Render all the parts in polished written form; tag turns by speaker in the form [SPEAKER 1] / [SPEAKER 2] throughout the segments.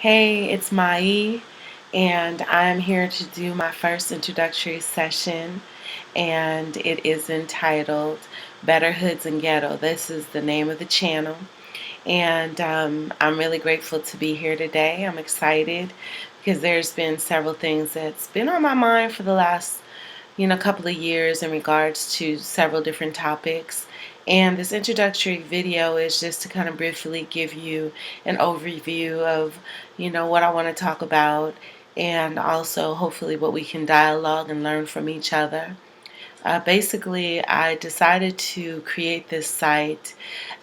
[SPEAKER 1] Hey, it's Mai, and I'm here to do my first introductory session, and it is entitled Better Hoods and Ghetto. This is the name of the channel, and I'm really grateful to be here today. I'm excited because there's been several things that's been on my mind for the last couple of years in regards to several different topics. And this introductory video is just to kind of briefly give you an overview of, what I want to talk about, and also hopefully what we can dialogue and learn from each other. Basically, I decided to create this site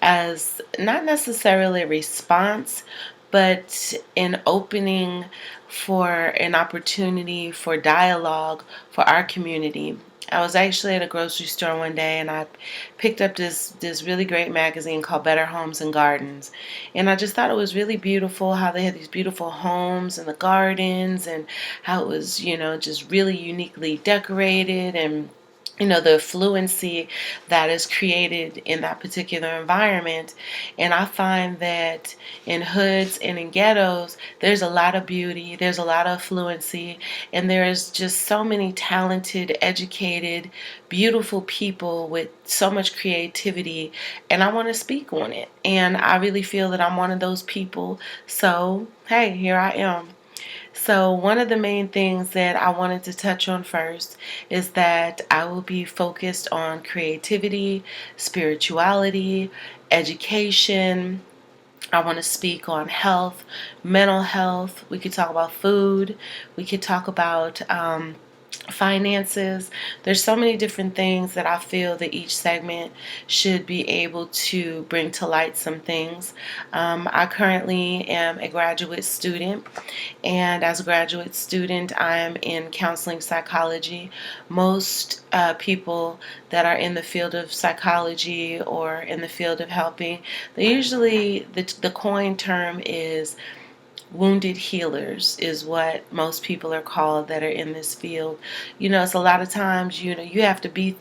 [SPEAKER 1] as not necessarily a response, but an opening for an opportunity for dialogue for our community. I was actually at a grocery store one day and I picked up this really great magazine called Better Homes and Gardens. And I just thought it was really beautiful how they had these beautiful homes and the gardens and how it was, just really uniquely decorated and the fluency that is created in that particular environment. And I find that in hoods and in ghettos, there's a lot of beauty, there's a lot of fluency, and there's just so many talented, educated, beautiful people with so much creativity. And I want to speak on it. And I really feel that I'm one of those people. So, hey, here I am. So, one of the main things that I wanted to touch on first is that I will be focused on creativity, spirituality, education. I want to speak on health, mental health. We could talk about food. We could talk about finances. There's so many different things that I feel that each segment should be able to bring to light some things. I currently am a graduate student, and as a graduate student, I am in counseling psychology. Most people that are in the field of psychology or in the field of helping, they usually, the coin term is wounded healers is what most people are called that are in this field. It's a lot of times, you have to be,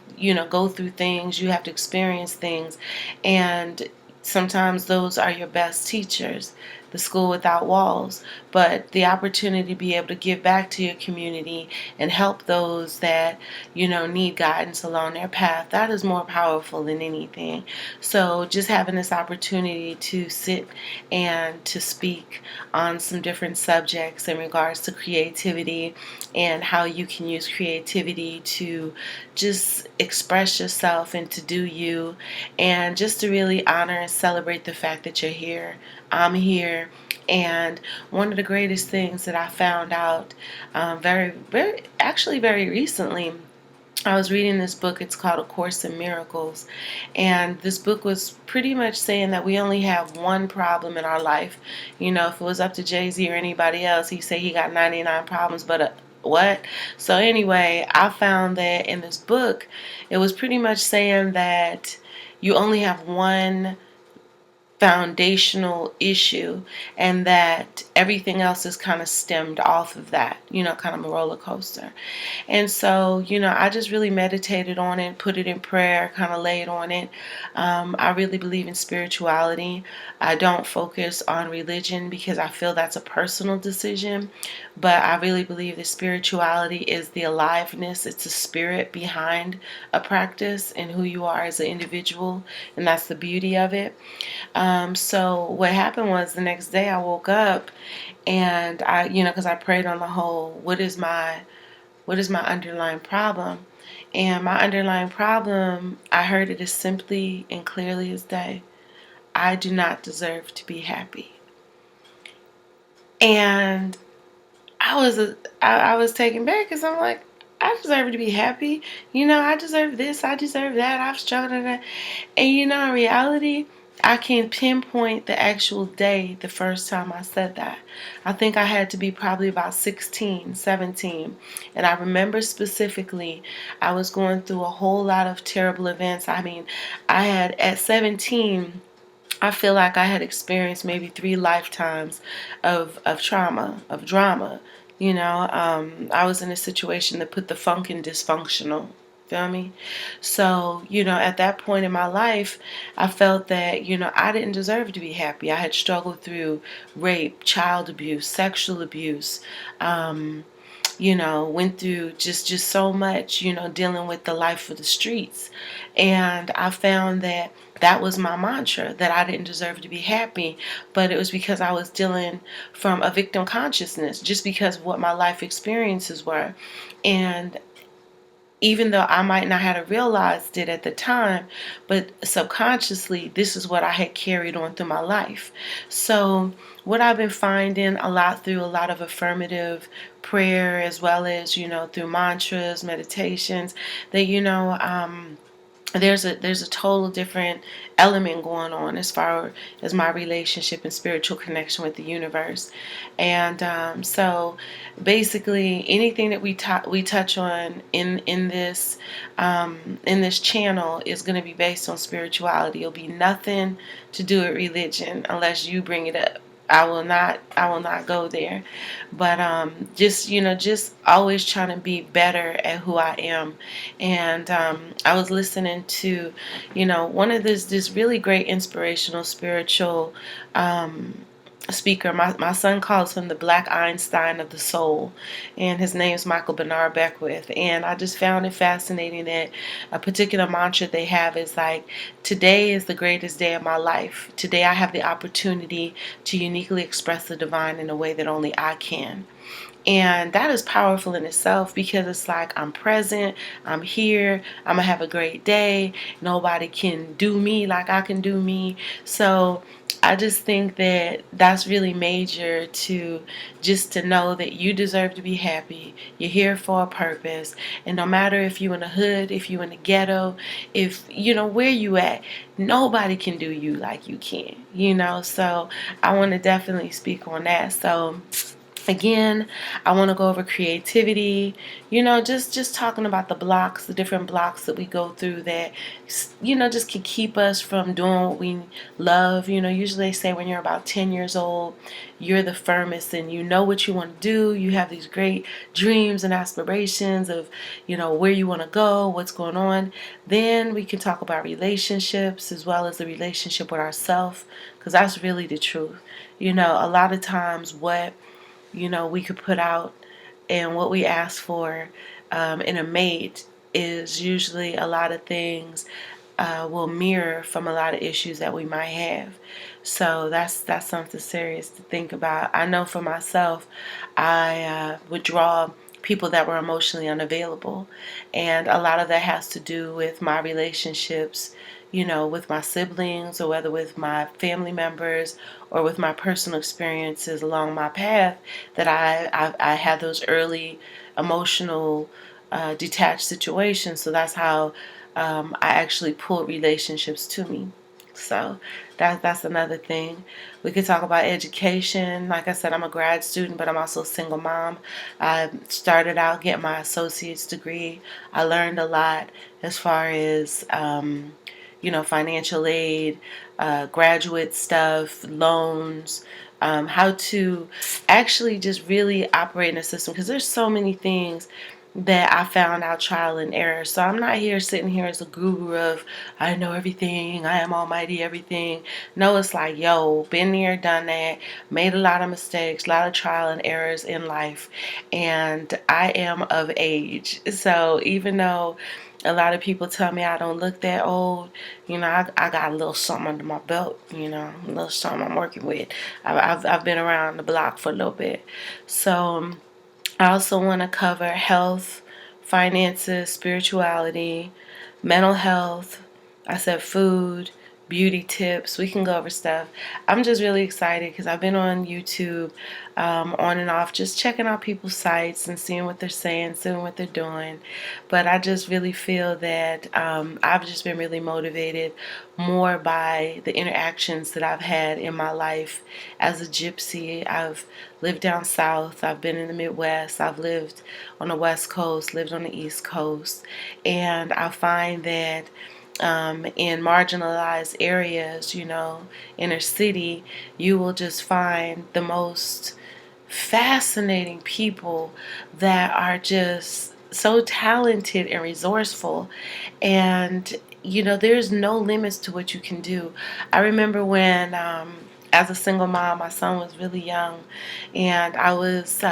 [SPEAKER 1] go through things, you have to experience things, and sometimes those are your best teachers, the school without walls. But the opportunity to be able to give back to your community and help those that, need guidance along their path, that is more powerful than anything. So just having this opportunity to sit and to speak on some different subjects in regards to creativity and how you can use creativity to just express yourself and to do you, and just to really honor and celebrate the fact that you're here. I'm here. And one of the greatest things that I found out very recently, I was reading this book. It's called A Course in Miracles. And this book was pretty much saying that we only have one problem in our life. If it was up to Jay-Z or anybody else, he'd say he got 99 problems, but what? So anyway, I found that in this book, it was pretty much saying that you only have one foundational issue, and that everything else is kind of stemmed off of that, kind of a roller coaster. And so, I just really meditated on it, put it in prayer, kind of laid on it. I really believe in spirituality. I don't focus on religion because I feel that's a personal decision, but I really believe that spirituality is the aliveness, it's the spirit behind a practice and who you are as an individual, and that's the beauty of it. So what happened was the next day I woke up and because I prayed on the whole, what is my underlying problem? And my underlying problem, I heard it as simply and clearly as day. I do not deserve to be happy. And I was taken back because I'm like, I deserve to be happy. I deserve this. I deserve that. I've struggled with that. And in reality, I can pinpoint the actual day the first time I said that. I think I had to be probably about 16, 17. And I remember specifically, I was going through a whole lot of terrible events. I mean, I had, at 17, I feel like I had experienced maybe 3 lifetimes of trauma, of drama. I was in a situation that put the funk in dysfunctional. Feel me? So, at that point in my life, I felt that, I didn't deserve to be happy. I had struggled through rape, child abuse, sexual abuse, um, went through just so much, dealing with the life of the streets. And I found that that was my mantra, that I didn't deserve to be happy, but it was because I was dealing from a victim consciousness, just because of what my life experiences were. And even though I might not have realized it at the time, but subconsciously, this is what I had carried on through my life. So, what I've been finding a lot through a lot of affirmative prayer, as well as, through mantras, meditations, that, there's a total different element going on as far as my relationship and spiritual connection with the universe. And so basically anything that we touch on in this channel is going to be based on spirituality. It'll be nothing to do with religion unless you bring it up. I will not go there. But just always trying to be better at who I am. And I was listening to, one of this really great inspirational spiritual speaker. My son calls him the Black Einstein of the soul, and his name is Michael Bernard Beckwith. And I just found it fascinating that a particular mantra they have is like, today is the greatest day of my life. Today I have the opportunity to uniquely express the divine in a way that only I can. And that is powerful in itself, because it's like, I'm present, I'm here, I'm gonna have a great day. Nobody can do me like I can do me. So I just think that that's really major, to just to know that you deserve to be happy. You're here for a purpose. And no matter if you're in the hood, if you're in the ghetto, if where you at, nobody can do you like you can. So I want to definitely speak on that. So again, I want to go over creativity, just talking about the different blocks that we go through that, just can keep us from doing what we love. Usually they say when you're about 10 years old, you're the firmest and you know what you want to do. You have these great dreams and aspirations of, where you want to go, what's going on. Then we can talk about relationships, as well as the relationship with ourselves, because that's really the truth. A lot of times what we could put out and what we ask for in a mate is usually a lot of things will mirror from a lot of issues that we might have. So that's something serious to think about. I know for myself, I would draw people that were emotionally unavailable, and a lot of that has to do with my relationships, with my siblings, or whether with my family members, or with my personal experiences along my path, that I had those early emotional detached situations. So that's how I actually pulled relationships to me. So that's another thing. We could talk about education. Like I said, I'm a grad student, but I'm also a single mom. I started out getting my associate's degree. I learned a lot as far as financial aid, graduate stuff, loans, how to actually just really operate in a system, because there's so many things that I found out trial and error. So I'm not here sitting here as a guru of, I know everything, I am almighty everything. No, it's like, yo, been there, done that, made a lot of mistakes, a lot of trial and errors in life, and I am of age. So even though a lot of people tell me I don't look that old, I got a little something under my belt, a little something I'm working with. I've been around the block for a little bit. So I also want to cover health, finances, spirituality, mental health. I said food, beauty tips. We can go over stuff. I'm just really excited because I've been on YouTube on and off, just checking out people's sites and seeing what they're saying, seeing what they're doing. But I just really feel that I've just been really motivated more by the interactions that I've had in my life as a gypsy. I've lived down south, I've been in the Midwest, I've lived on the West Coast, lived on the East Coast, and I find that in marginalized areas, inner city, you will just find the most fascinating people that are just so talented and resourceful. And there's no limits to what you can do. I remember when, as a single mom, my son was really young, and I was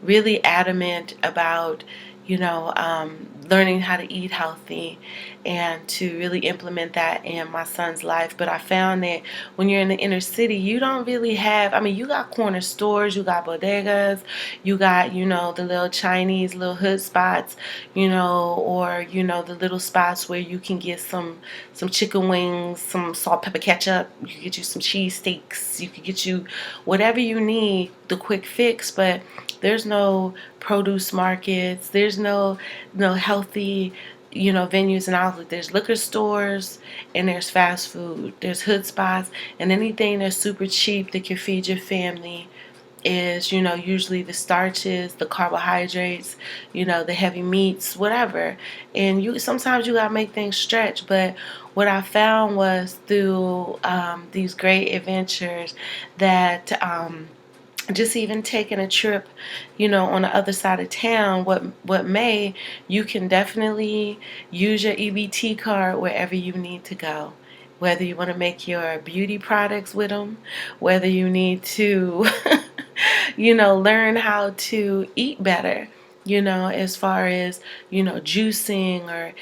[SPEAKER 1] really adamant about learning how to eat healthy and to really implement that in my son's life. But I found that when you're in the inner city, you don't really have, I mean, you got corner stores, you got bodegas, you got, the little Chinese little hood spots, or, the little spots where you can get some chicken wings, some salt, pepper, ketchup, you can get you some cheese steaks, you can get you whatever you need, the quick fix. But there's no produce markets, there's no healthy venues and outlets. There's liquor stores and there's fast food. There's hood spots, and anything that's super cheap that can feed your family is, usually the starches, the carbohydrates, the heavy meats, whatever. And sometimes you gotta make things stretch. But what I found was through these great adventures that just even taking a trip, on the other side of town, you can definitely use your EBT card wherever you need to go. Whether you want to make your beauty products with them, whether you need to, learn how to eat better, as far as, juicing, or,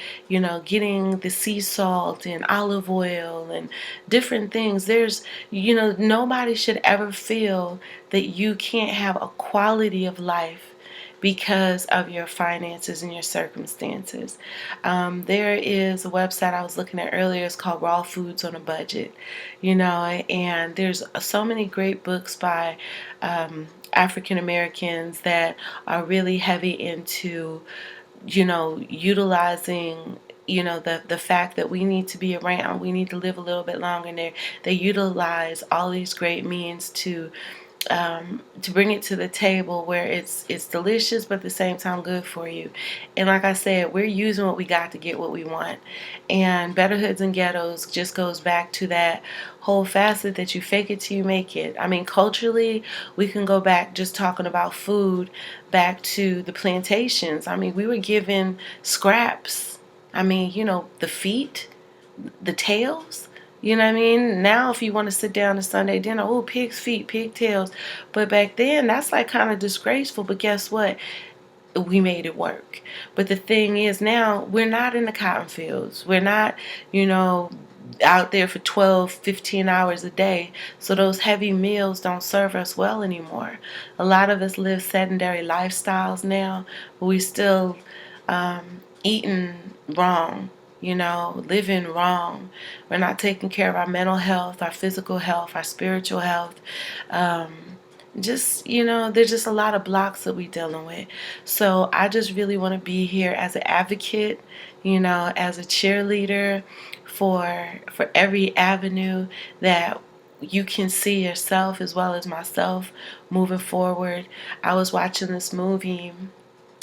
[SPEAKER 1] getting the sea salt and olive oil and different things. Nobody should ever feel that you can't have a quality of life because of your finances and your circumstances. There is a website I was looking at earlier. It's called Raw Foods on a Budget, and there's so many great books by African Americans that are really heavy into, utilizing the fact that we need to be around, we need to live a little bit longer, and they utilize all these great means to bring it to the table where it's delicious but at the same time good for you. And like I said, we're using what we got to get what we want. And Better Hoods and Ghettos just goes back to that whole facet that you fake it till you make it. I mean, culturally, we can go back, just talking about food, back to the plantations. I mean, we were given scraps. I mean, the feet, the tails. You know what I mean? Now, if you want to sit down to Sunday dinner, oh, pig's feet, pigtails. But back then, that's like kind of disgraceful. But guess what? We made it work. But the thing is, now we're not in the cotton fields. We're not, out there for 12, 15 hours a day. So those heavy meals don't serve us well anymore. A lot of us live sedentary lifestyles now, but we still eating wrong, living wrong. We're not taking care of our mental health, our physical health, our spiritual health. There's just a lot of blocks that we're dealing with. So I just really want to be here as an advocate, as a cheerleader for every avenue that you can see yourself as well as myself moving forward. I was watching this movie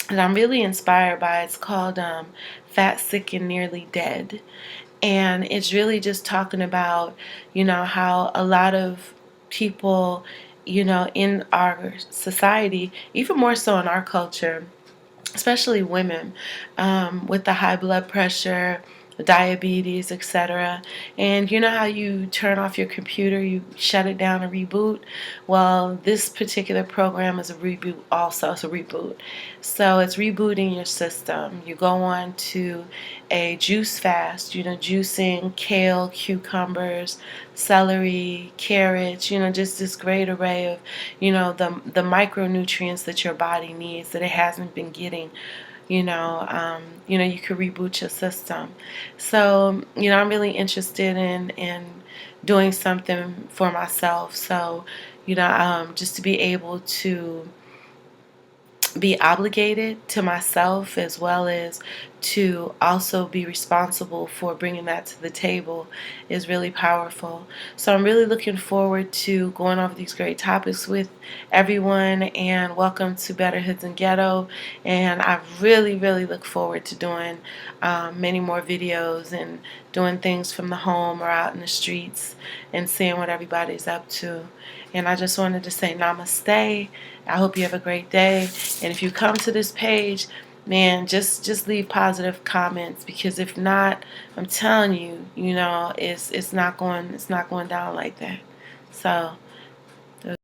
[SPEAKER 1] that I'm really inspired by. It's called Fat, Sick, and Nearly Dead. And it's really just talking about, how a lot of people, in our society, even more so in our culture, especially women, with the high blood pressure, diabetes, etc. And you know how you turn off your computer, you shut it down and reboot? Well, this particular program is a reboot also. It's a reboot. So it's rebooting your system. You go on to a juice fast, juicing kale, cucumbers, celery, carrots, just this great array of, the micronutrients that your body needs that it hasn't been getting. You could reboot your system. So, I'm really interested in doing something for myself. So, just to be able to be obligated to myself, as well as to also be responsible for bringing that to the table, is really powerful. So I'm really looking forward to going over these great topics with everyone, and welcome to Better Hoods and Ghetto. And I really, really look forward to doing many more videos and doing things from the home or out in the streets and seeing what everybody's up to. And I just wanted to say namaste. I hope you have a great day. And if you come to this page, man, just leave positive comments, because if not, I'm telling you, it's not going down like that. So